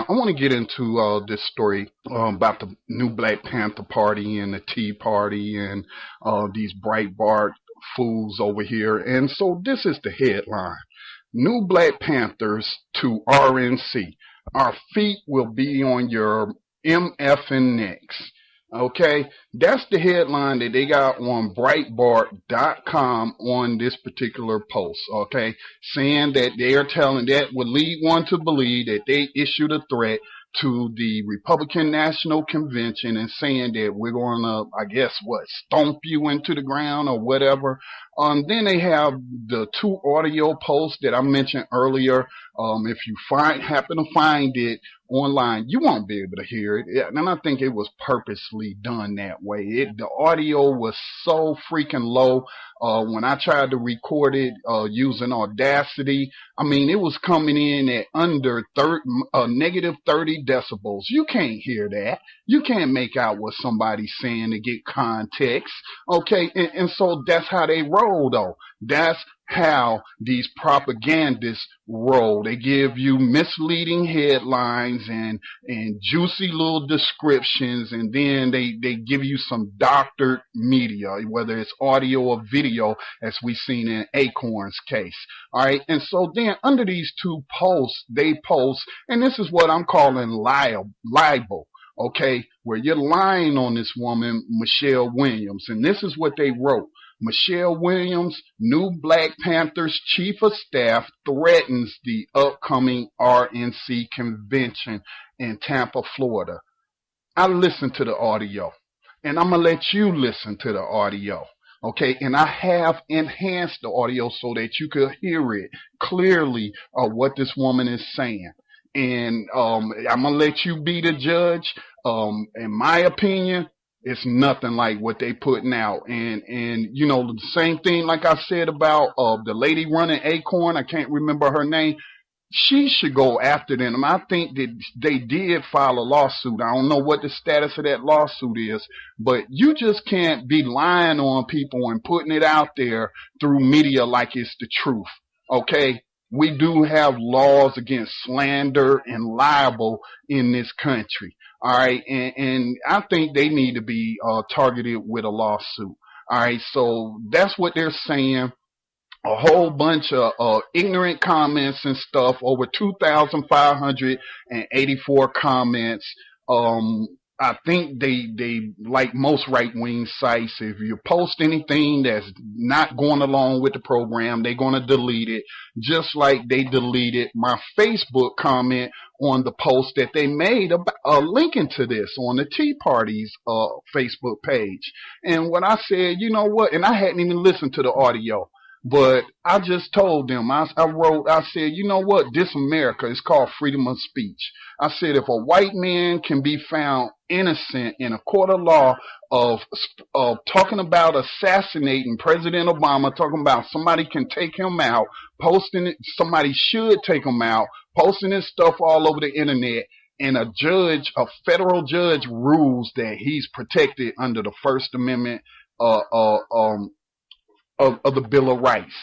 Now, I want to get into this story about the new Black Panther Party and the Tea Party and these Breitbart fools over here. And so this is the headline. New Black Panthers to RNC. Our feet will be on your MFN necks. Okay, that's the headline that they got on Breitbart.com on this particular post. Okay, saying that they are telling that would lead one to believe that they issued a threat to the Republican National Convention and saying that we're going to, I guess, stomp you into the ground or whatever. Then they have the two audio posts that I mentioned earlier. If you happen to find it online, you won't be able to hear it. And I think it was purposely done that way. The audio was so freaking low. When I tried to record it using Audacity, I mean, it was coming in at under negative 30 decibels. You can't hear that. You can't make out what somebody's saying to get context. Okay, and so that's how they roll, though. That's how these propagandists roll. They give you misleading headlines and juicy little descriptions, and then they give you some doctored media, whether it's audio or video, as we've seen in Acorn's case. All right, and so then under these two posts, they post, and this is what I'm calling libel. Okay, where you're lying on this woman, Michelle Williams, and this is what they wrote. Michelle Williams, new Black Panthers Chief of Staff, threatens the upcoming RNC convention in Tampa, Florida. I listened to the audio, and I'm going to let you listen to the audio. Okay, and I have enhanced the audio so that you could hear it clearly what this woman is saying. And I'm going to let you be the judge. In my opinion, it's nothing like what they putting out. And you know, the same thing like I said about the lady running Acorn, I can't remember her name. She should go after them. I think that they did file a lawsuit. I don't know what the status of that lawsuit is, but you just can't be lying on people and putting it out there through media like it's the truth. Okay? We do have laws against slander and libel in this country. All right. And I think they need to be targeted with a lawsuit. All right. So that's what they're saying. A whole bunch of ignorant comments and stuff, over 2,584 comments. I think they like most right-wing sites, if you post anything that's not going along with the program, they're going to delete it, just like they deleted my Facebook comment on the post that they made about linking to this on the Tea Party's Facebook page. And when I said, you know what, and I hadn't even listened to the audio, but I just told them, I said, you know what, this America is called freedom of speech. I said, if a white man can be found innocent in a court of law of talking about assassinating President Obama, talking about somebody can take him out, posting it, somebody should take him out, posting his stuff all over the internet, and a federal judge rules that he's protected under the First Amendment, of the Bill of Rights.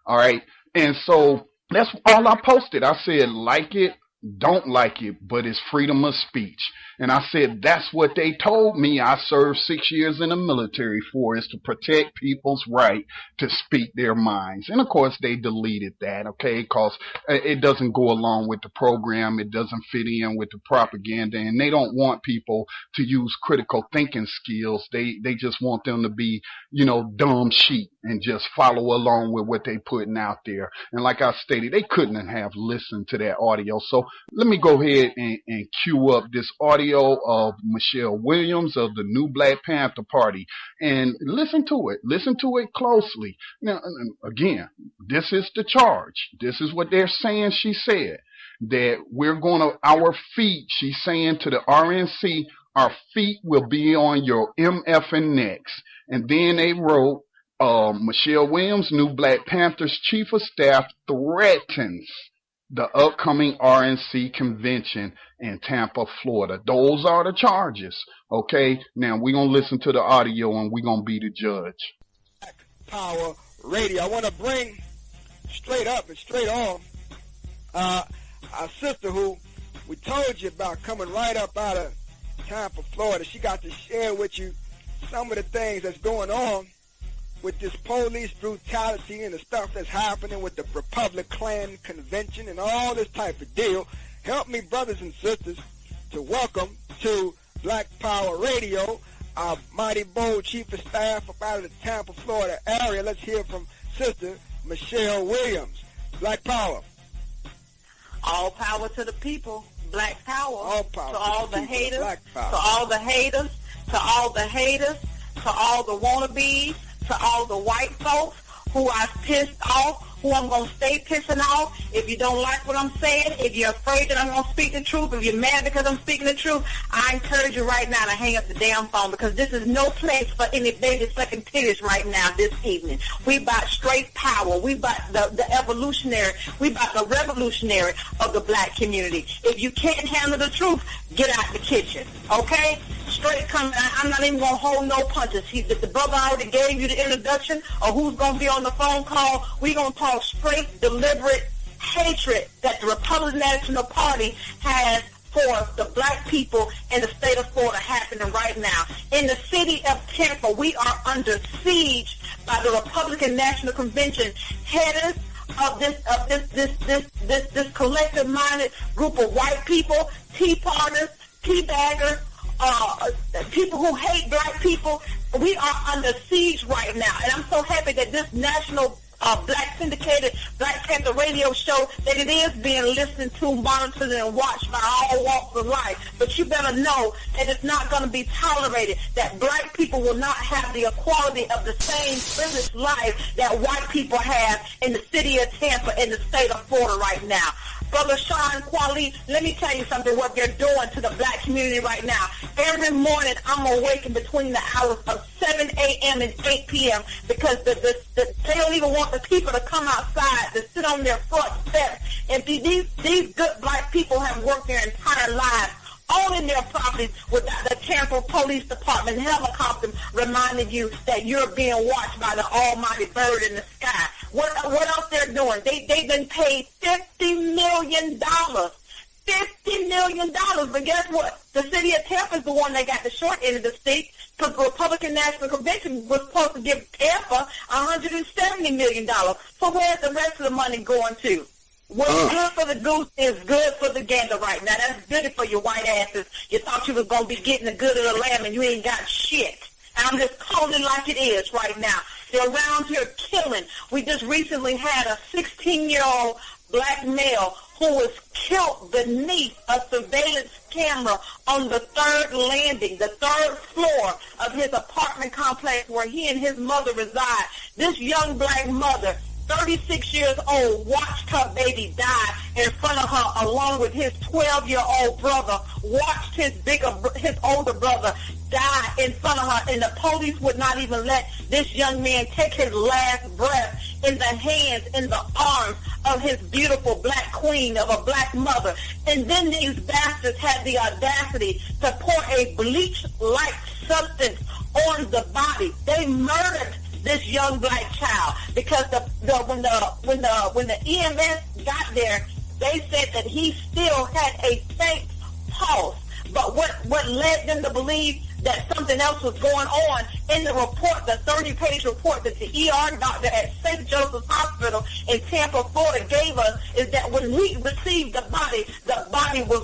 All right. And so that's all I posted. I said, like it, don't like it, but it's freedom of speech. And I said, that's what they told me I served 6 years in the military for, is to protect people's right to speak their minds. And of course, they deleted that, okay, because it doesn't go along with the program. It doesn't fit in with the propaganda. And they don't want people to use critical thinking skills. They just want them to be, you know, dumb sheep and just follow along with what they putting out there. And like I stated, they couldn't have listened to that audio. So let me go ahead and cue up this audio of Michelle Williams of the new Black Panther Party and listen to it. Listen to it closely. Now, again, this is the charge. This is what they're saying. She said that we're going to, our feet, she's saying to the RNC, our feet will be on your MFN necks. And then they wrote, Michelle Williams, new Black Panthers Chief of Staff, threatens the upcoming RNC convention in Tampa, Florida. Those are the charges. Okay, now we're going to listen to the audio and we're going to be the judge. Power Radio. I want to bring straight up and straight on a sister who we told you about coming right up out of Tampa, Florida. She got to share with you some of the things that's going on with this police brutality and the stuff that's happening with the Republic Klan convention and all this type of deal. Help me, brothers and sisters, to welcome to Black Power Radio our mighty bold chief of staff up out of the Tampa, Florida area. Let's hear from Sister Michelle Williams. Black Power. All power to the people. Black Power. All power to all the people. haters. Black power. To all the haters. To all the haters. To all the wannabes. To all the white folks who I've pissed off, who I'm going to stay pissing off. If you don't like what I'm saying, if you're afraid that I'm going to speak the truth, if you're mad because I'm speaking the truth, I encourage you right now to hang up the damn phone, because this is no place for any baby sucking titties right now this evening. We about straight power. We about the evolutionary. We about the revolutionary of the black community. If you can't handle the truth, get out the kitchen, okay? Straight coming. I'm not even going to hold no punches. The brother already gave you the introduction of who's going to be on the phone call. We're going to talk straight, deliberate hatred that the Republican National Party has for the black people in the state of Florida happening right now. In the city of Tampa, we are under siege by the Republican National Convention headers of this collective-minded group of white people, tea partners, tea baggers, people who hate black people. We are under siege right now, and I'm so happy that this national black syndicated Black Panther radio show, that it is being listened to, monitored, and watched by all walks of life. But you better know that it's not going to be tolerated, that black people will not have the equality of the same privileged life that white people have in the city of Tampa, in the state of Florida right now. Brother Sean Quali, let me tell you something, what they're doing to the black community right now. Every morning I'm awakened between the hours of 7 a.m. and 8 p.m. because they don't even want the people to come outside to sit on their front steps. And these good black people have worked their entire lives owning their properties without the Tampa Police Department helicopter reminding you that you're being watched by the almighty bird in the sky. What else they're doing? They've been paid $50 million. $50 million. But guess what? The city of Tampa is the one that got the short end of the stick, because the Republican National Convention was supposed to give Tampa $170 million. So where's the rest of the money going to? What's good for the goose is good for the gander right now. That's good for your white asses. You thought you was going to be getting the good of the lamb, and you ain't got shit. And I'm just calling it like it is right now. They're around here killing. We just recently had a 16-year-old black male who was killed beneath a surveillance camera on the third landing, the third floor of his apartment complex where he and his mother reside. This young black mother, 36 years old, watched her baby die in front of her along with his 12-year-old brother, watched his older brother die in front of her, and the police would not even let this young man take his last breath in the hands, in the arms of his beautiful black queen, of a black mother. And then these bastards had the audacity to pour a bleach-like substance on the body. They murdered this young black child because when the EMS got there, they said that he still had a faint pulse. But what led them to believe that something else was going on in the report, the 30-page report that the ER doctor at St. Joseph's Hospital in Tampa, Florida gave us, is that when we received the body was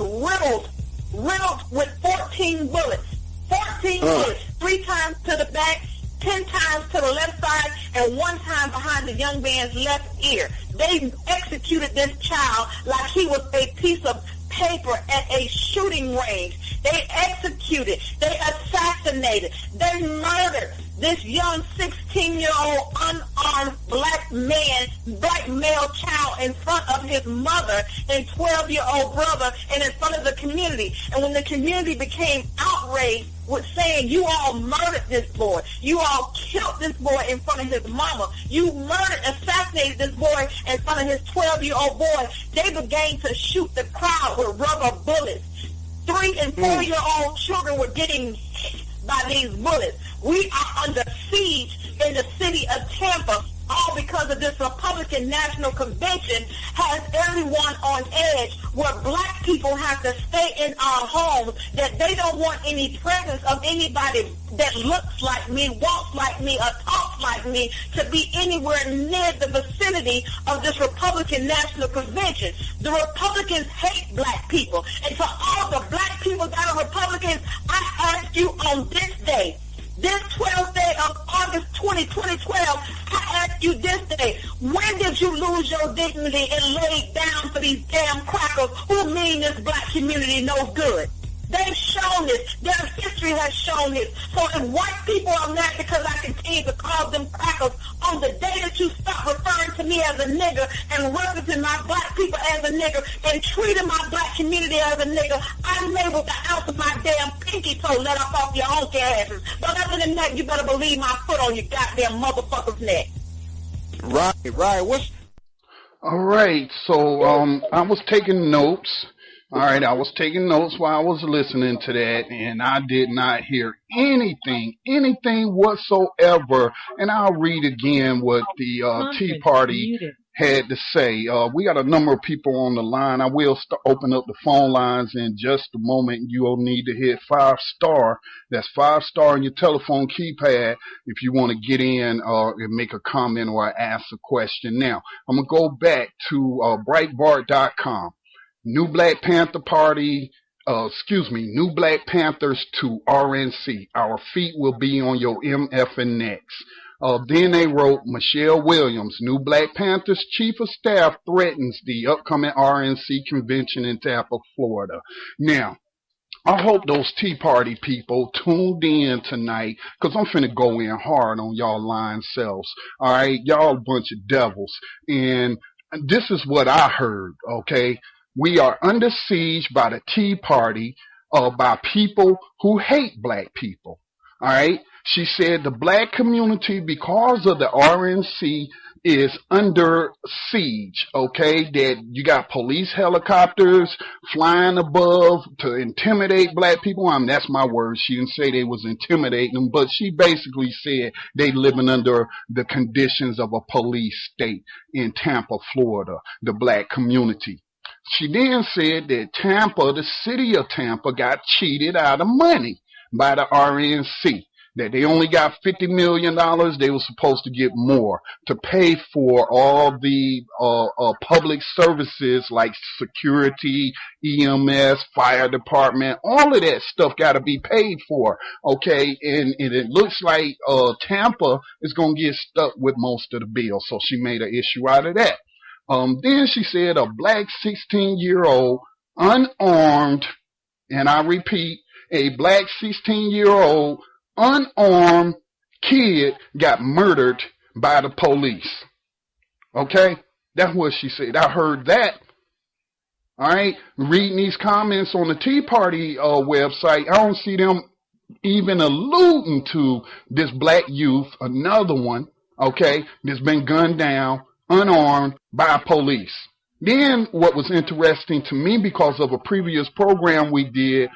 riddled with 14 bullets. 14 bullets, 3 times to the back, 10 times to the left side, and 1 time behind the young man's left ear. They executed this child like he was a piece of paper at a shooting range. They executed, they assassinated, they murdered this young 16-year-old unarmed black male child in front of his mother and 12-year-old brother and in front of the community. And when the community became outraged with saying, you all murdered this boy, you all killed this boy in front of his mama, you assassinated this boy in front of his 12-year-old boy, they began to shoot the crowd with rubber bullets. 3- and 4-year-old children were getting hit by these bullets. We are under siege in the city of Tampa all because of this Republican National Convention has everyone on edge, where black people have to stay in our homes, that they don't want any presence of anybody that looks like me, walks like me, or talks like me to be anywhere near the vicinity of this Republican National Convention. The Republicans hate black people. And to all the black people that are Republicans, I ask you on this day, this 12th day of August 2012, I ask you this day, when did you lose your dignity and lay down for these damn crackers who mean this black community no good? They've shown this. Their history has shown this. So if white people are mad because I continue to call them crackers, on the day that you stop referring to me as a nigger and referencing my black people as a nigger and treating my black community as a nigger, I'm able to ounce of my damn pinky toe let off your own asses. But other than that, you better believe my foot on your goddamn motherfucker's neck. Right. All right, so I was taking notes. All right, I was taking notes while I was listening to that, and I did not hear anything whatsoever. And I'll read again what the Tea Party had to say. We got a number of people on the line. I will open up the phone lines in just a moment. You'll need to hit 5-star. That's 5-star on your telephone keypad if you want to get in and make a comment or ask a question. Now, I'm going to go back to Breitbart.com. New Black Panther Party, New Black Panthers to RNC. Our feet will be on your MFing necks. Then they wrote, Michelle Williams, New Black Panthers Chief of Staff threatens the upcoming RNC convention in Tampa, Florida. Now, I hope those Tea Party people tuned in tonight, because I'm finna go in hard on y'all lying selves. All right, y'all a bunch of devils. And this is what I heard, okay? We are under siege by the Tea Party, by people who hate black people. All right. She said the black community, because of the RNC, is under siege. Okay. That you got police helicopters flying above to intimidate black people. That's my word. She didn't say they was intimidating them, but she basically said they living under the conditions of a police state in Tampa, Florida, the black community. She then said that Tampa, the city of Tampa, got cheated out of money by the RNC, that they only got $50 million. They were supposed to get more to pay for all the public services like security, EMS, fire department, all of that stuff got to be paid for. Okay, and it looks like Tampa is going to get stuck with most of the bill, so she made an issue out of that. Then she said a black 16-year-old unarmed, and I repeat, a black 16-year-old unarmed kid got murdered by the police. Okay? That's what she said. I heard that. All right? Reading these comments on the Tea Party website, I don't see them even alluding to this black youth, another one, okay, that's been gunned down, unarmed by police. Then what was interesting to me, because of a previous program we did,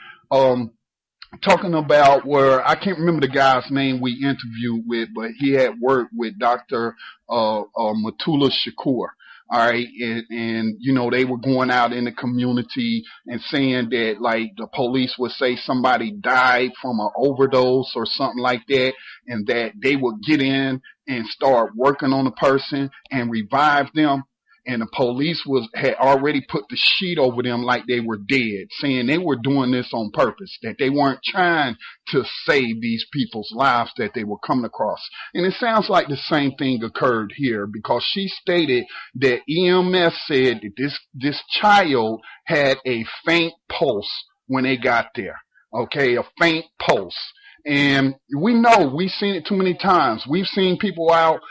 talking about where, I can't remember the guy's name we interviewed with, but he had worked with Dr. Matula Shakur. All right. And, you know, they were going out in the community and saying that, like, the police would say somebody died from an overdose or something like that, and that they would get in and start working on the person and revive them. And the police had already put the sheet over them like they were dead, saying they were doing this on purpose, that they weren't trying to save these people's lives that they were coming across. And it sounds like the same thing occurred here, because she stated that EMS said that this child had a faint pulse when they got there. Okay, a faint pulse. And we know, we've seen it too many times. We've seen people out.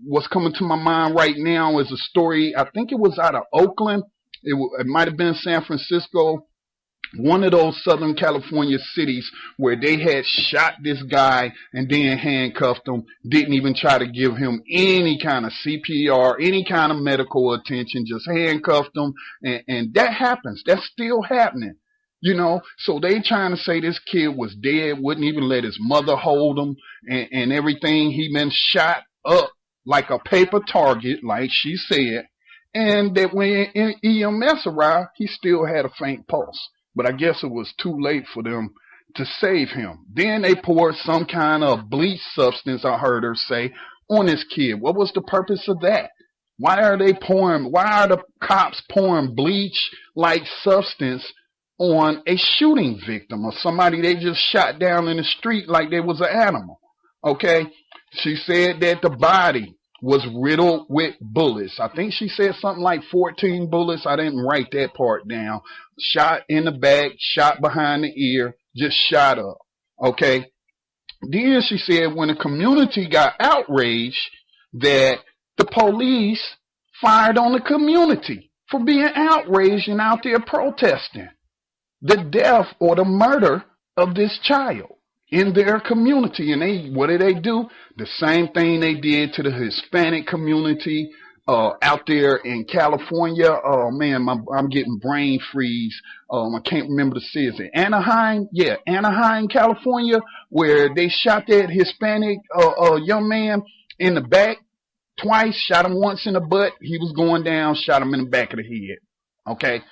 What's coming to my mind right now is a story, I think it was out of Oakland. It might have been San Francisco, one of those Southern California cities, where they had shot this guy and then handcuffed him, didn't even try to give him any kind of CPR, any kind of medical attention, just handcuffed him. And that happens. That's still happening. You know, so they trying to say this kid was dead, wouldn't even let his mother hold him and everything. He been shot up, like a paper target, like she said, and that when EMS arrived, he still had a faint pulse. But I guess it was too late for them to save him. Then they poured some kind of bleach substance, I heard her say, on this kid. What was the purpose of that? Why are the cops pouring bleach like substance on a shooting victim or somebody they just shot down in the street like they was an animal? Okay? She said that the body was riddled with bullets. I think she said something like 14 bullets. I didn't write that part down. Shot in the back, shot behind the ear, just shot up. Okay? Then she said when the community got outraged that the police fired on the community for being outraged and out there protesting the death or the murder of this child in their community. And what did they do? The same thing they did to the Hispanic community out there in California. Oh man, I'm getting brain freeze. I can't remember the city. Is it Anaheim? Yeah, Anaheim, California, where they shot that Hispanic young man in the back twice, shot him once in the butt. He was going down, shot him in the back of the head. Okay.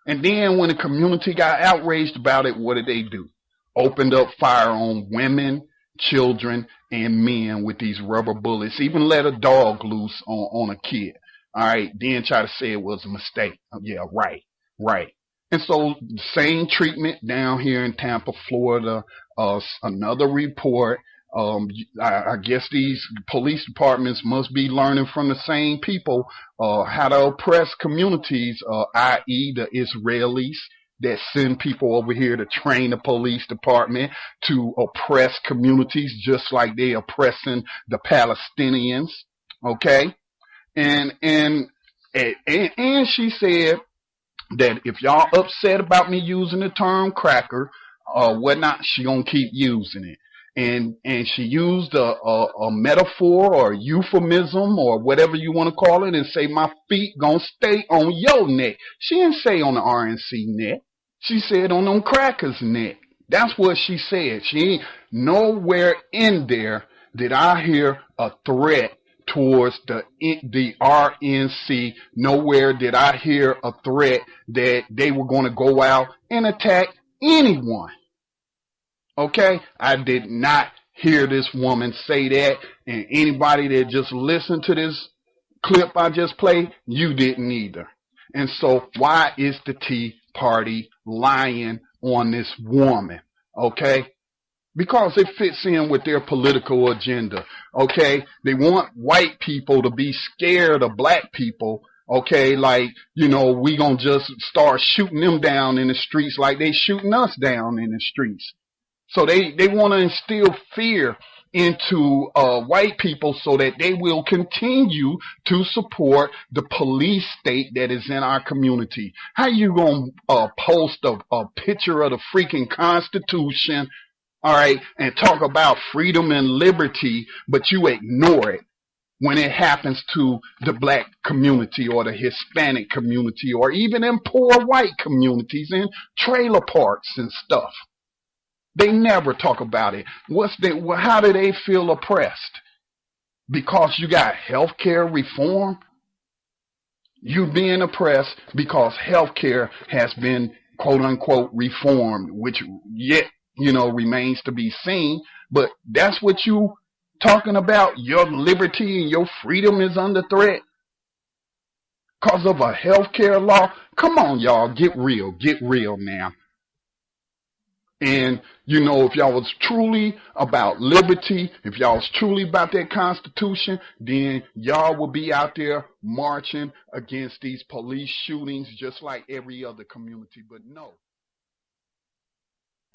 And then when the community got outraged about it, what did they do? Opened up fire on women, children, and men with these rubber bullets. Even let a dog loose on a kid. All right. Then try to say it was a mistake. Yeah, right. And so the same treatment down here in Tampa, Florida. Another report. I guess these police departments must be learning from the same people how to oppress communities, i.e. the Israelis that send people over here to train the police department to oppress communities just like they oppressing the Palestinians. Okay? And she said that if y'all upset about me using the term cracker or whatnot, she gonna keep using it. And she used a metaphor or euphemism or whatever you want to call it and say my feet gonna stay on your neck. She didn't say on the RNC neck. She said on them crackers neck. That's what she said. She ain't nowhere in there did I hear a threat towards the RNC. Nowhere did I hear a threat that they were going to go out and attack anyone. Okay, I did not hear this woman say that, and anybody that just listened to this clip I just played, you didn't either. And so why is the Tea Party lying on this woman? Okay, because it fits in with their political agenda. Okay, they want white people to be scared of black people. Okay, like, we gonna just start shooting them down in the streets like they shooting us down in the streets. So they want to instill fear into white people so that they will continue to support the police state that is in our community. How you going to post a picture of the freaking Constitution, all right, and talk about freedom and liberty, but you ignore it when it happens to the black community or the Hispanic community or even in poor white communities in trailer parks and stuff? They never talk about it. How do they feel oppressed? Because you got healthcare reform? You being oppressed because healthcare has been quote unquote reformed, which yet, remains to be seen. But that's what you talking about? Your liberty and your freedom is under threat because of a healthcare law? Come on, y'all, get real now. And, if y'all was truly about liberty, if y'all was truly about that Constitution, then y'all would be out there marching against these police shootings just like every other community. But no.